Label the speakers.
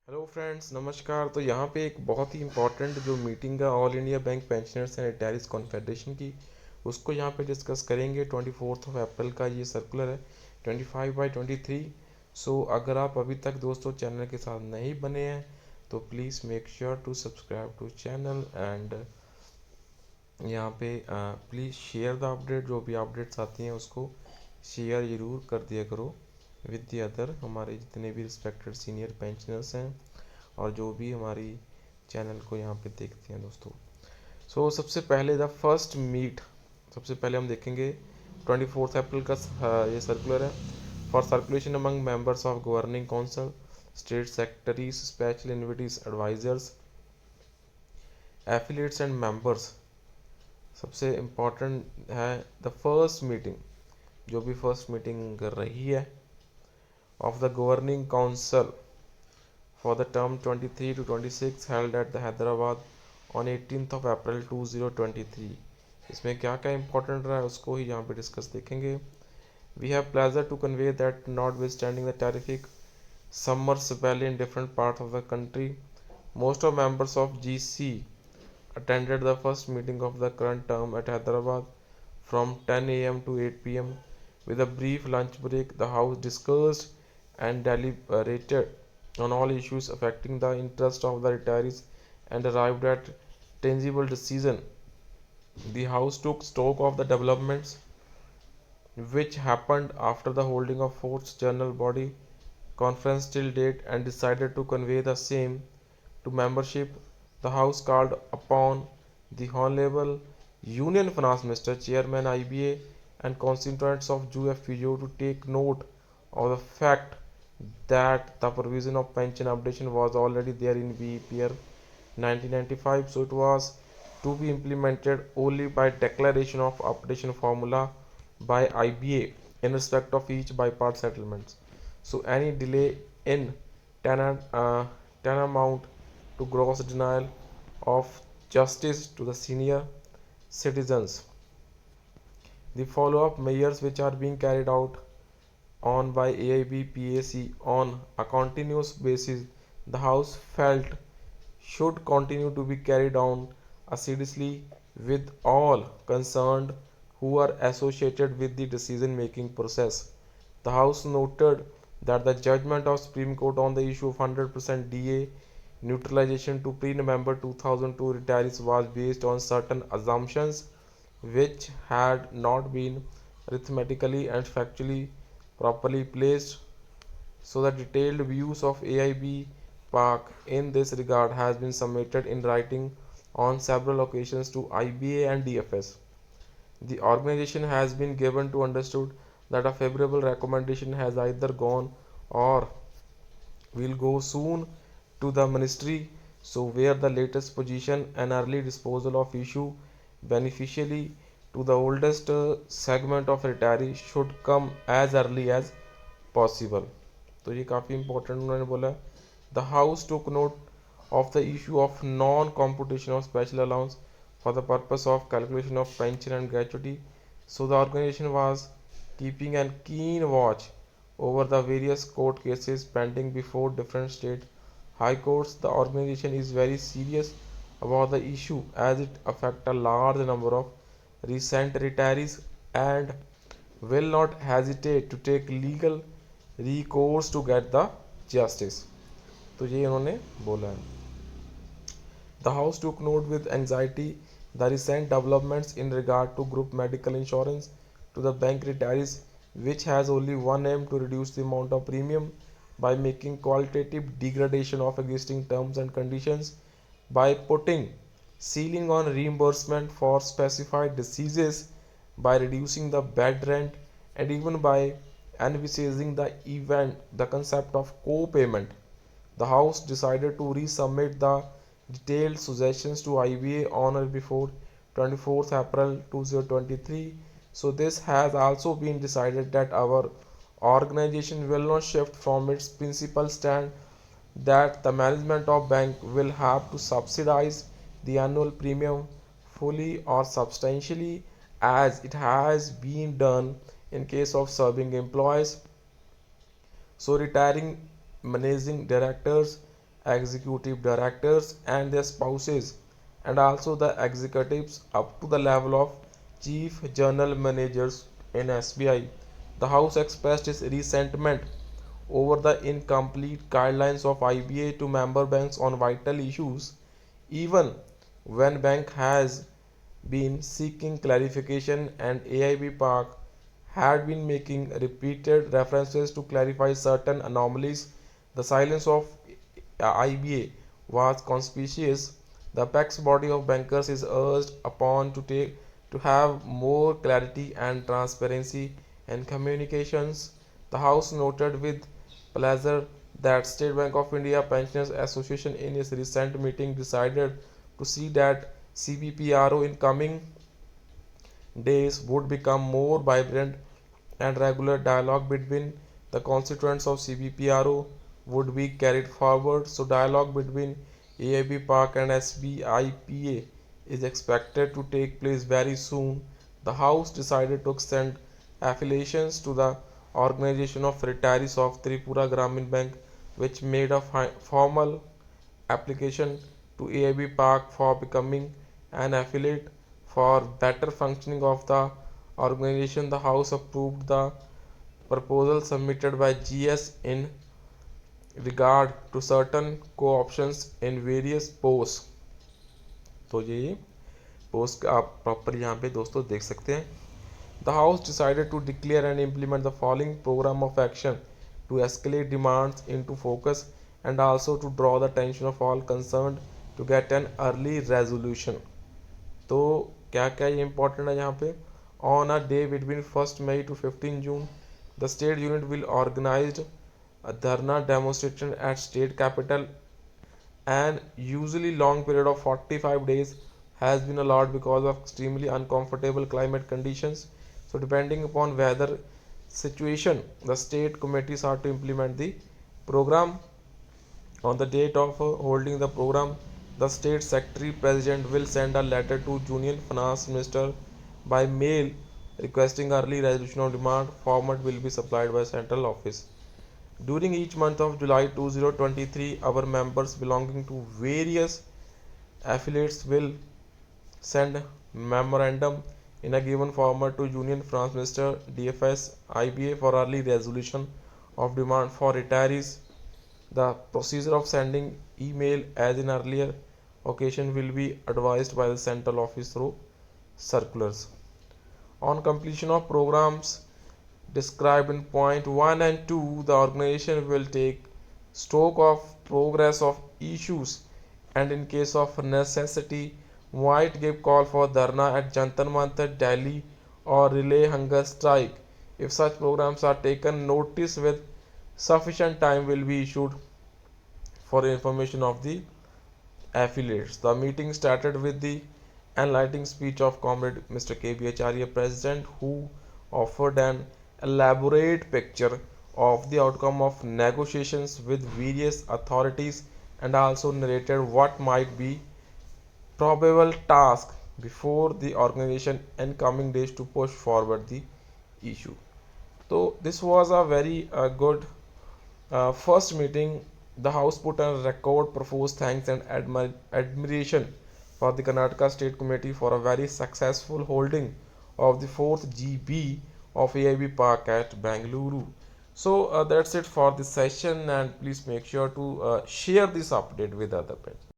Speaker 1: Hello friends, नमस्कार। तो यहाँ पे एक बहुत ही इम्पोर्टेंट जो मीटिंग है all India bank pensioners and retires confederation की, उसको यहाँ पे डिस्कस करेंगे। 24 अप्रैल का ये सर्कुलर है 25/23। सो अगर आप अभी तक दोस्तों चैनल के साथ नहीं बने हैं तो please make sure to subscribe to channel and यहाँ पे प्लीज़ शेयर द अपडेट। जो भी अपडेट्स आती हैं उसको शेयर ज़रूर कर दिया करो विद दी अदर, हमारे जितने भी रिस्पेक्टेड सीनियर पेंशनर्स हैं और जो भी हमारी चैनल को यहाँ पे देखते हैं दोस्तों। सबसे पहले द फर्स्ट मीट, सबसे पहले हम देखेंगे 24 अप्रैल का ये सर्कुलर है। For circulation among members of governing council, state secretaries, special invitees, advisers, affiliates and members. सबसे इम्पोर्टेंट है द फर्स्ट मीटिंग, जो भी फर्स्ट मीटिंग कर रही है of the governing council for the term 23 to 26 held at the Hyderabad on 18th of April 2023। इसमें क्या क्या इंपॉर्टेंट रहा है उसको ही यहाँ पे डिस्कस देखेंगे। We have pleasure to convey that notwithstanding the terrific summer spell in different parts of the country, most of members of GC attended the first meeting of the current term at Hyderabad from 10 a.m. to 8 p.m. With a brief lunch break, the House discussed and deliberated on all issues affecting the interest of the retirees and arrived at tangible decision. The House took stock of the developments which happened after the holding of fourth general body conference till date and decided to convey the same to membership. The House called upon the Honorable Union Finance Minister, Chairman IBA and constituents of UFPU to take note of the fact that the provision of pension updation was already there in BEPR 1995, so it was to be implemented only by declaration of updation formula by IBA in respect of each by-part settlements. So any delay in tantamount to gross denial of justice to the senior citizens. The follow-up measures which are being carried out on by AIBPAC on a continuous basis, the House felt should continue to be carried on assiduously with all concerned who are associated with the decision-making process. The House noted that the judgment of Supreme Court on the issue of 100% DA neutralization to pre-November 2002 retirees was based on certain assumptions which had not been arithmetically and factually properly placed. So the detailed views of AIBPARC in this regard has been submitted in writing on several occasions to IBA and DFS. The organization has been given to understood that a favorable recommendation has either gone or will go soon to the ministry, so where the latest position and early disposal of issue beneficially to the oldest segment of retiree should come as early as possible। तो ये काफ़ी important उन्होंने बोला। The house took note of the issue of non-computation of special allowance for the purpose of calculation of pension and gratuity. So the organization was keeping a keen watch over the various court cases pending before different state high courts. The organization is very serious about the issue as it affects a large number of recent retirees and will not hesitate to take legal recourse to get the justice। तो ये उन्होंने बोला है। The House took note with anxiety the recent developments in regard to group medical insurance to the bank retirees, which has only one aim to reduce the amount of premium by making qualitative degradation of existing terms and conditions by putting ceiling on reimbursement for specified diseases, by reducing the bed rent, and even by envisaging the concept of co-payment. The House decided to resubmit the detailed suggestions to IBA on or before 24th April 2023. So this has also been decided that our organization will not shift from its principal stand that the management of bank will have to subsidize the annual premium fully or substantially as it has been done in case of serving employees. So retiring managing directors, executive directors and their spouses, and also the executives up to the level of chief general managers in SBI. The House expressed its resentment over the incomplete guidelines of IBA to member banks on vital issues, even when bank has been seeking clarification and AIB Park had been making repeated references to clarify certain anomalies. The silence of IBA was conspicuous. The apex body of bankers is urged upon to have more clarity and transparency in communications. The House noted with pleasure that State Bank of India Pensioners Association in its recent meeting decided to see that CBPRO in coming days would become more vibrant and regular dialogue between the constituents of CBPRO would be carried forward. So dialogue between AIB Park and SBIPA is expected to take place very soon. The House decided to extend affiliations to the Organization of Retirees of Tripura Gramin Bank, which made a formal application to AIB Park for becoming an affiliate. For better functioning of the organization, the House approved the proposal submitted by GS in regard to certain co-options in various posts. तो ये post आप proper यहाँ पे दोस्तों देख सकते हैं. The House decided to declare and implement the following program of action to escalate demands into focus and also to draw the attention of all concerned to get an early resolution. तो क्या क्या ये important है यहाँ पे. On a day between 1st May to 15 June, the state unit will organize a dharna demonstration at state capital. An usually long period of 45 days has been allowed because of extremely uncomfortable climate conditions. So depending upon weather situation, the state committees are to implement the program. On the date of holding the program, the state secretary president will send a letter to Union Finance Minister by mail requesting early resolution of demand. Format will be supplied by central office. During each month of July 2023, our members belonging to various affiliates will send memorandum in a given format to Union Finance Minister, DFS, IBA for early resolution of demand for retirees. The procedure of sending email as in earlier occasion will be advised by the central office through circulars. On completion of programs described in point 1 and 2, the organization will take stock of progress of issues and in case of necessity might give call for dharna at Jantar Mantar, Delhi or relay hunger strike. If such programs are taken, notice with sufficient time will be issued for information of the affiliates. The meeting started with the enlightening speech of Comrade Mr. K.B. Acharya, President, who offered an elaborate picture of the outcome of negotiations with various authorities and also narrated what might be probable task before the organization in coming days to push forward the issue. So this was a very good first meeting. The House put on record proposed thanks and admiration for the Karnataka State Committee for a very successful holding of the 4th GB of AIB Park at Bangalore. So that's it for this session, and please make sure to share this update with other friends.